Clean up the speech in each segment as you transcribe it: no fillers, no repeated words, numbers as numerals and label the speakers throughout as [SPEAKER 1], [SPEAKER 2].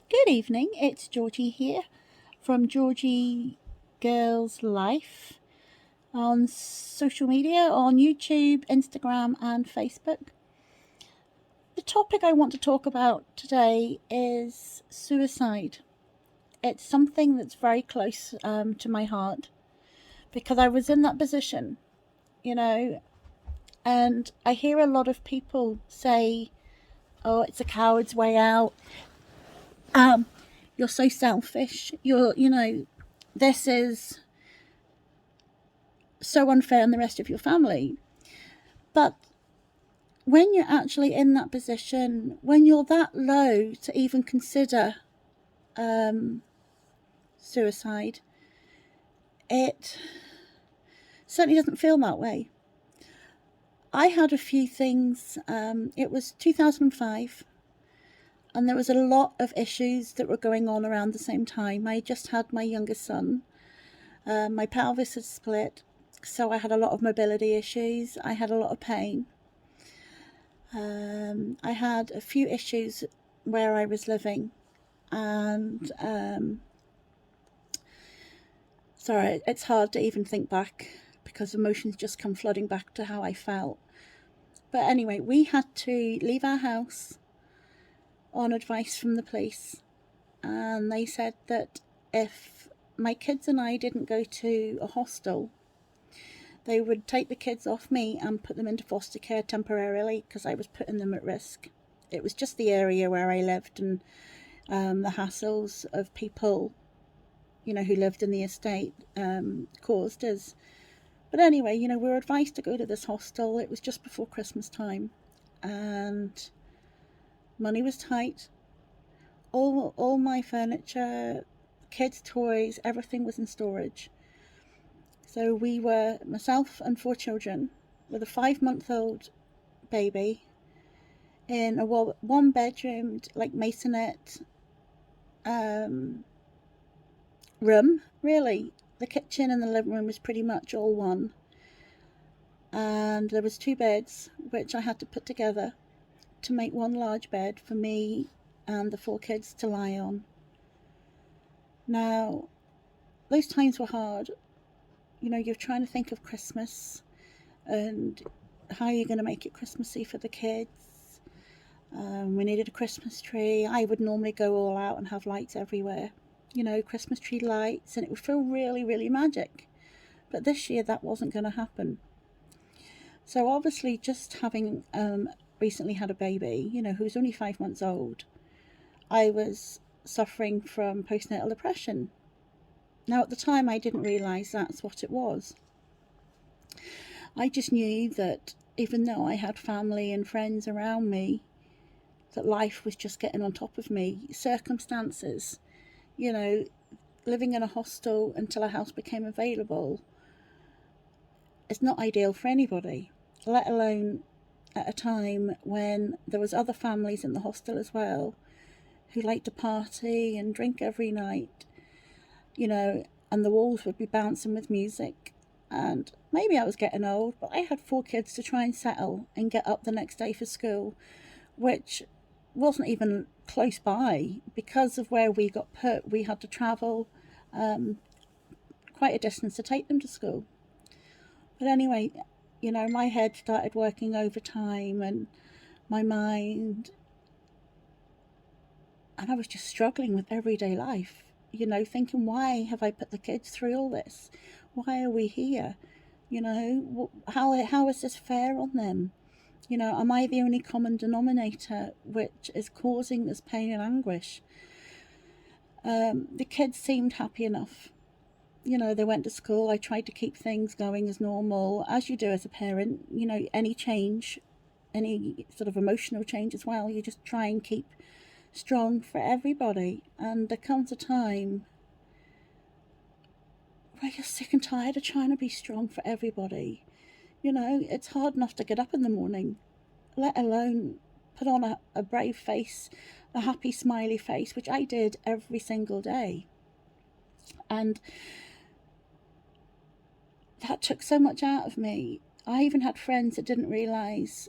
[SPEAKER 1] Good evening, it's Georgie here from Georgie Girls Life on social media, on YouTube, Instagram, and Facebook. The topic I want to talk about today is suicide. It's something that's very close to my heart because I was in that position, you know, and I hear a lot of people say, oh, it's a coward's way out. Um, you're so selfish. This is so unfair on the rest of your family. But when you're actually in that position, when you're that low to even consider um, suicide, it certainly doesn't feel that way. I had a few things. It was 2005, and there was a lot of issues that were going on around the same time. I just had my youngest son. My pelvis had split, so I had a lot of mobility issues. I had a lot of pain. I had a few issues where I was living, and sorry, it's hard to even think back because emotions just come flooding back to how I felt. But anyway, we had to leave our house on advice from the police, and they said that if my kids and I didn't go to a hostel, they would take the kids off me and put them into foster care temporarily because I was putting them at risk. It was just the area where I lived and the hassles of people, who lived in the estate caused us. But anyway, we were advised to go to this hostel. It was just before Christmas time, and money was tight. All my furniture, kids' toys, everything was in storage. So we were, myself and 4 children, with a 5-month-old baby, in a one-bedroomed, like masonette room, really. The kitchen and the living room was pretty much all one. And there was 2 beds, which I had to put together to make one large bed for me and the 4 kids to lie on. Now, those times were hard. You're trying to think of Christmas and how you're going to make it Christmassy for the kids. We needed a Christmas tree. I would normally go all out and have lights everywhere. Christmas tree lights, and it would feel really, really magic. But this year that wasn't going to happen. So obviously, just having recently had a baby, who's only 5 months old, I was suffering from postnatal depression. Now, at the time, I didn't realise that's what it was. I just knew that even though I had family and friends around me, that life was just getting on top of me. Circumstances, living in a hostel until a house became available is not ideal for anybody, let alone at a time when there was other families in the hostel as well who liked to party and drink every night, and the walls would be bouncing with music. And maybe I was getting old, but I had 4 kids to try and settle and get up the next day for school, which wasn't even close by. Because of where we got put, we had to travel quite a distance to take them to school. But anyway, my head started working overtime and my mind, and I was just struggling with everyday life, thinking, why have I put the kids through all this? Why are we here? How is this fair on them? Am I the only common denominator which is causing this pain and anguish? The kids seemed happy enough. They went to school. I tried to keep things going as normal, as you do as a parent. Any change, any sort of emotional change as well, you just try and keep strong for everybody. And there comes a time where you're sick and tired of trying to be strong for everybody. It's hard enough to get up in the morning, let alone put on a brave face, a happy smiley face, which I did every single day. And that took so much out of me. I even had friends that didn't realise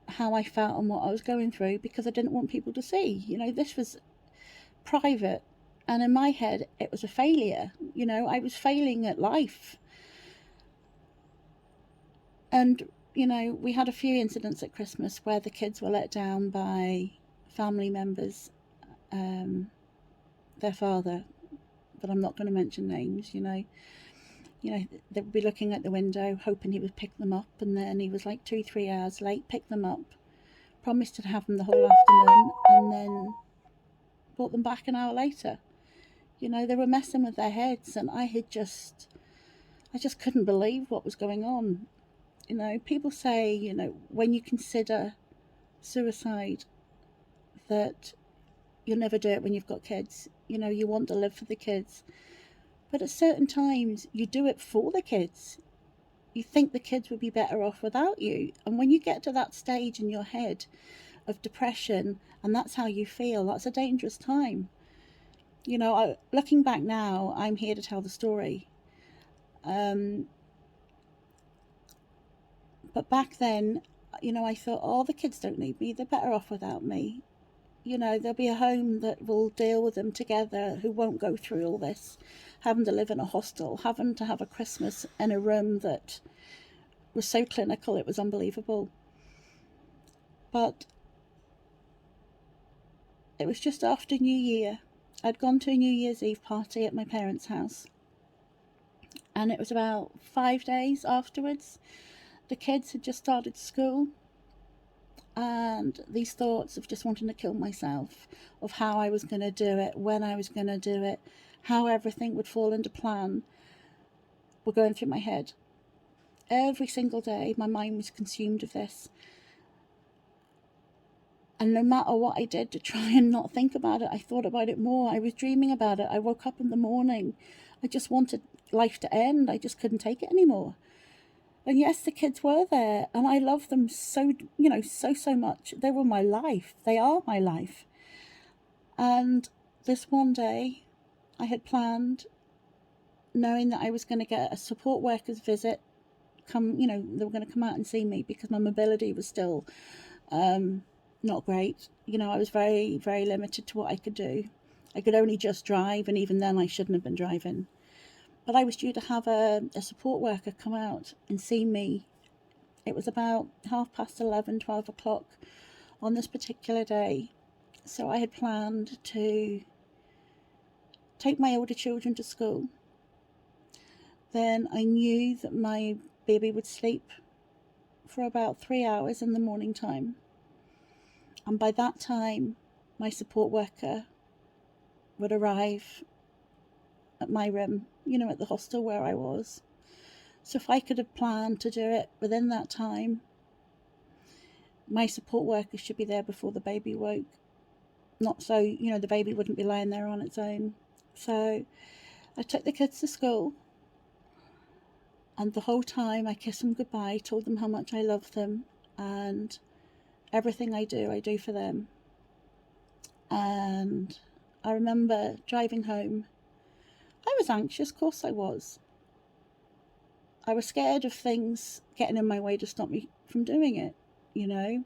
[SPEAKER 1] how I felt and what I was going through because I didn't want people to see. This was private. And in my head, it was a failure. You know, I was failing at life. And, you know, we had a few incidents at Christmas where the kids were let down by family members, their father, but I'm not going to mention names, you know. They would be looking at the window, hoping he would pick them up, and then he was like 2, 3 hours late, picked them up, promised to have them the whole afternoon, and then brought them back an hour later. You know, they were messing with their heads, and I just couldn't believe what was going on. You know, people say, you know, when you consider suicide, that you'll never do it when you've got kids. You know, you want to live for the kids. But at certain times, you do it for the kids. You think the kids would be better off without you. And when you get to that stage in your head of depression, and that's how you feel, that's a dangerous time. You know, looking back now, I'm here to tell the story. But back then, you know, I thought, oh, the kids don't need me. They're better off without me. You know, there'll be a home that will deal with them together, who won't go through all this, having to live in a hostel, having to have a Christmas in a room that was so clinical, it was unbelievable. But it was just after New Year. I'd gone to a New Year's Eve party at my parents' house, and it was about 5 days afterwards. The kids had just started school, and these thoughts of just wanting to kill myself, of how I was going to do it, when I was going to do it, how everything would fall into plan, were going through my head. Every single day, my mind was consumed of this. And no matter what I did to try and not think about it, I thought about it more. I was dreaming about it. I woke up in the morning. I just wanted life to end. I just couldn't take it anymore. And yes, the kids were there, and I loved them so, you know, so much. They were my life. They are my life. And this one day, I had planned, knowing that I was going to get a support worker's visit. They were going to come out and see me because my mobility was still not great. You know, I was very, very limited to what I could do. I could only just drive, and even then I shouldn't have been driving. But I was due to have a support worker come out and see me. It was about 11:30, 12 o'clock on this particular day. So I had planned to take my older children to school. Then I knew that my baby would sleep for about 3 hours in the morning time. And by that time, my support worker would arrive at my room, you know, at the hostel where I was. So if I could have planned to do it within that time, my support worker should be there before the baby woke. Not so, you know, the baby wouldn't be lying there on its own. So I took the kids to school, and the whole time I kissed them goodbye, told them how much I love them, and everything I do for them. And I remember driving home. I was anxious, of course I was. I was scared of things getting in my way to stop me from doing it, you know.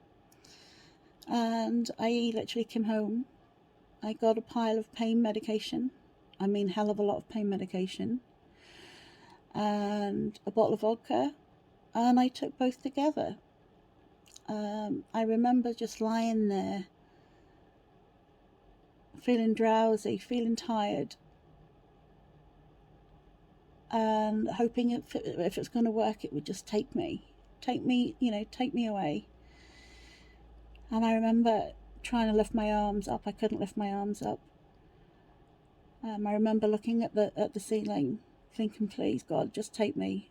[SPEAKER 1] And I literally came home. I got a pile of pain medication. I mean, hell of a lot of pain medication. And a bottle of vodka. And I took both together. I remember just lying there, feeling drowsy, feeling tired, and hoping if it's going to work, it would just take me away. And I remember trying to lift my arms up. I couldn't lift my arms up. I remember looking at the ceiling, thinking, please, God, just take me.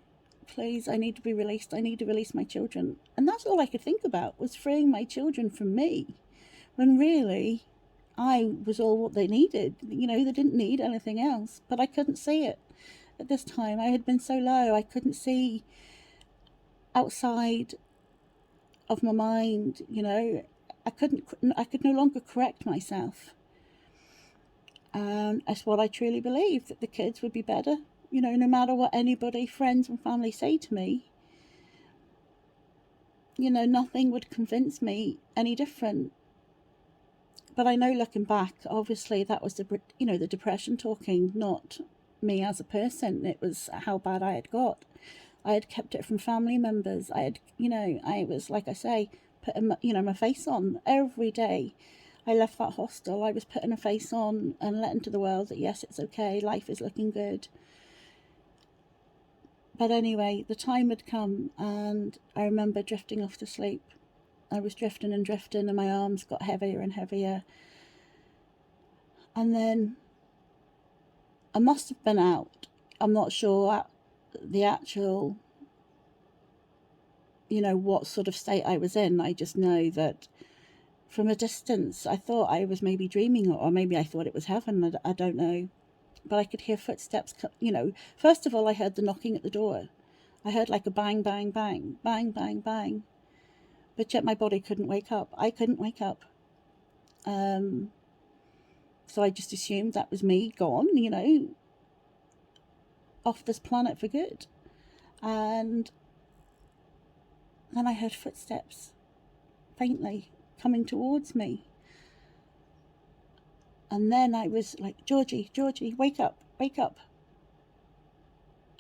[SPEAKER 1] Please, I need to be released. I need to release my children. And that's all I could think about, was freeing my children from me. When really, I was all what they needed. You know, they didn't need anything else. But I couldn't see it. At this time, I had been so low, I couldn't see outside of my mind, you know. I could no longer correct myself. And that's what I truly believed, that the kids would be better. You know, no matter what anybody, friends and family say to me, you know, nothing would convince me any different. But I know, looking back, obviously that was the depression talking, not me as a person. It was how bad I had got. I had kept it from family members. I was, like I say, putting, my face on every day. I left that hostel. I was putting a face on and letting to the world that yes, it's okay. Life is looking good. But anyway, the time had come, and I remember drifting off to sleep. I was drifting and drifting, and my arms got heavier and heavier. And then I must have been out. I'm not sure the actual, what sort of state I was in. I just know that from a distance, I thought I was maybe dreaming, or maybe I thought it was heaven. I don't know. But I could hear footsteps. First of all, I heard the knocking at the door. I heard like a bang, bang, bang, bang, bang, bang. But yet my body couldn't wake up. I couldn't wake up. So I just assumed that was me gone, off this planet for good. And then I heard footsteps, faintly, coming towards me. And then I was like, Georgie, Georgie, wake up, wake up.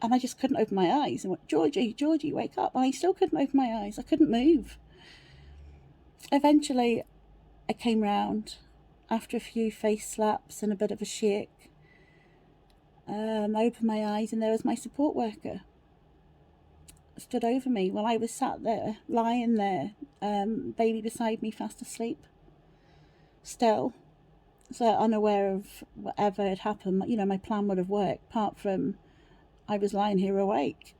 [SPEAKER 1] And I just couldn't open my eyes. I went, Georgie, Georgie, wake up. And I still couldn't open my eyes. I couldn't move. Eventually, I came round after a few face slaps and a bit of a shake. I opened my eyes, and there was my support worker. Stood over me while I was sat there, lying there, baby beside me, fast asleep. Still, so unaware of whatever had happened. My plan would have worked, apart from I was lying here awake.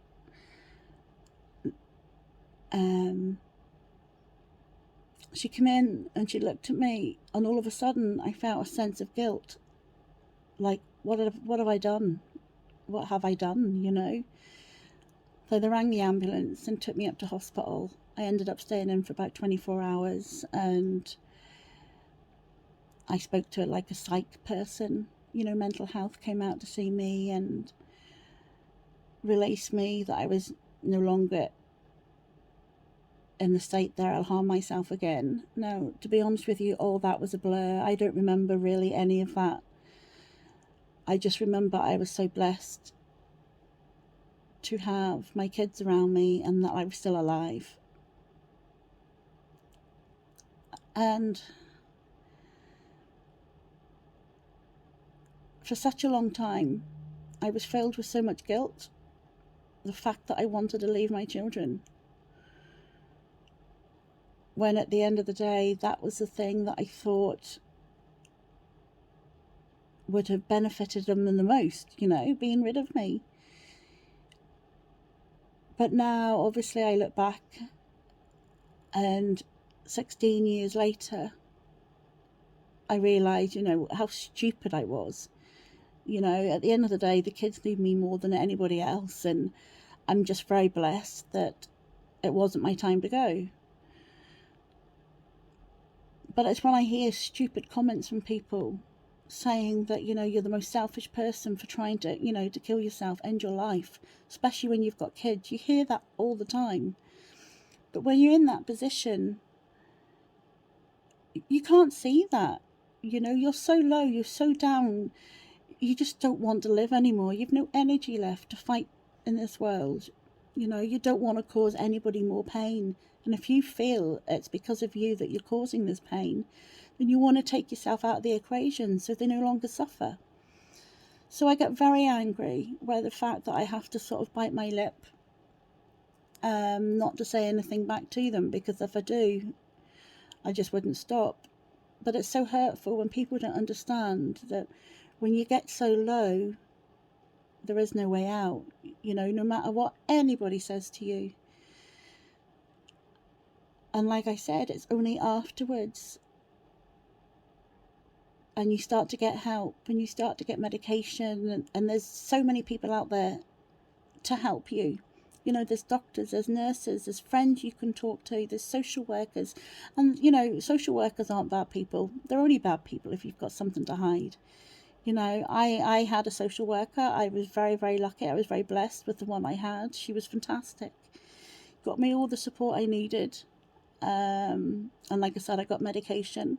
[SPEAKER 1] She came in and she looked at me, and all of a sudden I felt a sense of guilt. Like, what have I done? What have I done, So they rang the ambulance and took me up to hospital. I ended up staying in for about 24 hours, and I spoke to like a psych person. Mental health came out to see me and released me that I was no longer in the state there. I'll harm myself again. No, to be honest with you, all that was a blur. I don't remember really any of that. I just remember I was so blessed to have my kids around me and that I was still alive. And for such a long time, I was filled with so much guilt. The fact that I wanted to leave my children, when at the end of the day, that was the thing that I thought would have benefited them the most, being rid of me. But now, obviously, I look back, and 16 years later, I realise, how stupid I was. At the end of the day, the kids need me more than anybody else, and I'm just very blessed that it wasn't my time to go. But it's when I hear stupid comments from people saying that, you're the most selfish person for trying to, to kill yourself, end your life, especially when you've got kids. You hear that all the time. But when you're in that position, you can't see that. You're so low, you're so down, you just don't want to live anymore. You've no energy left to fight in this world. You don't want to cause anybody more pain. And if you feel it's because of you that you're causing this pain, then you want to take yourself out of the equation so they no longer suffer. So I get very angry by the fact that I have to sort of bite my lip, not to say anything back to them, because if I do, I just wouldn't stop. But it's so hurtful when people don't understand that when you get so low, there is no way out, no matter what anybody says to you. And like I said, it's only afterwards, and you start to get help, and you start to get medication, and there's so many people out there to help you. There's doctors, there's nurses, there's friends you can talk to, there's social workers. And, social workers aren't bad people. They're only bad people if you've got something to hide. I had a social worker. I was very, very lucky. I was very blessed with the one I had. She was fantastic. Got me all the support I needed. And like I said, I got medication.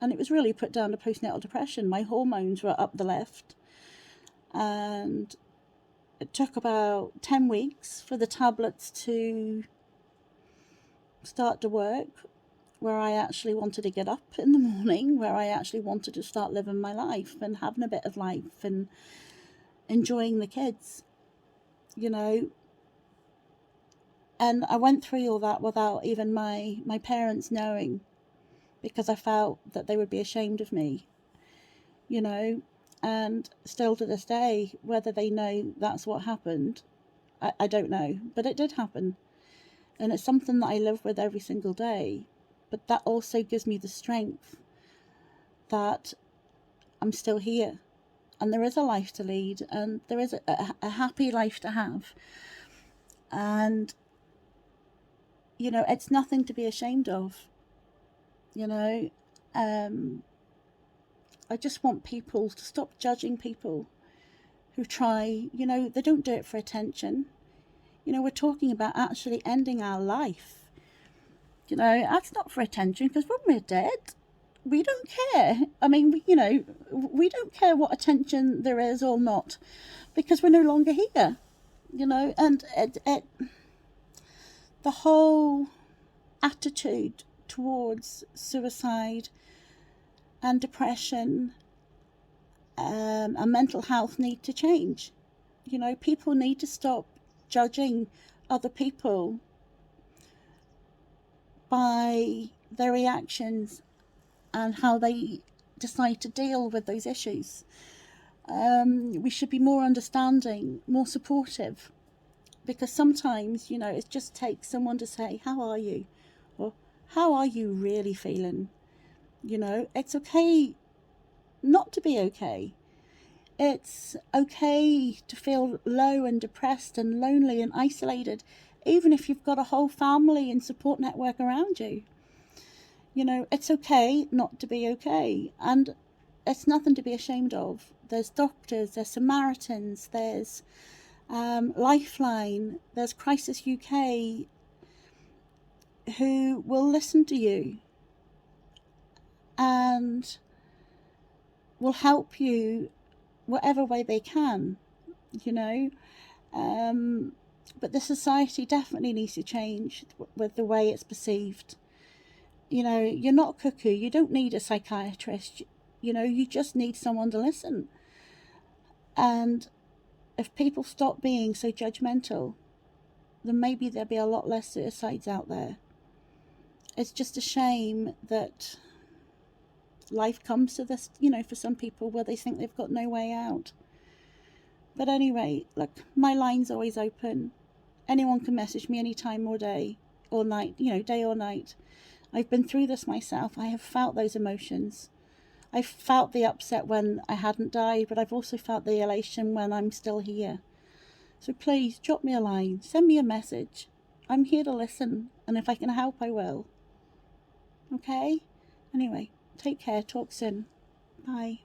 [SPEAKER 1] And it was really put down to postnatal depression. My hormones were up the left, and it took about 10 weeks for the tablets to start to work, where I actually wanted to get up in the morning, where I actually wanted to start living my life and having a bit of life and enjoying the kids, you know. And I went through all that without even my parents knowing, because I felt that they would be ashamed of me, you know. And still to this day, whether they know that's what happened, I don't know. But it did happen. And it's something that I live with every single day. But that also gives me the strength that I'm still here. And there is a life to lead. And there is a happy life to have. And, you know, it's nothing to be ashamed of. You know, I just want people to stop judging people who try, you know, they don't do it for attention. You know, we're talking about actually ending our life. You know, that's not for attention, because when we're dead, we don't care. I mean, you know, we don't care what attention there is or not, because we're no longer here, you know. And the whole attitude towards suicide and depression and mental health need to change. You know, people need to stop judging other people by their reactions and how they decide to deal with those issues. We should be more understanding, more supportive, because sometimes, you know, it just takes someone to say, how are you? Or how are you really feeling? You know, it's okay not to be okay. It's okay to feel low and depressed and lonely and isolated, even if you've got a whole family and support network around you. You know, it's okay not to be okay. And it's nothing to be ashamed of. There's doctors, there's Samaritans, there's Lifeline, there's Crisis UK, who will listen to you and will help you whatever way they can, you know. But the society definitely needs to change with the way it's perceived. You know, you're not cuckoo, you don't need a psychiatrist, you know, you just need someone to listen. And if people stop being so judgmental, then maybe there'll be a lot less suicides out there. It's just a shame that life comes to this, you know, for some people, where they think they've got no way out. But anyway, look, my line's always open. Anyone can message me anytime or day or night, you know, day or night. I've been through this myself. I have felt those emotions. I've felt the upset when I hadn't died, but I've also felt the elation when I'm still here. So please drop me a line, send me a message. I'm here to listen, and if I can help, I will. Okay? Anyway, take care. Talk soon. Bye.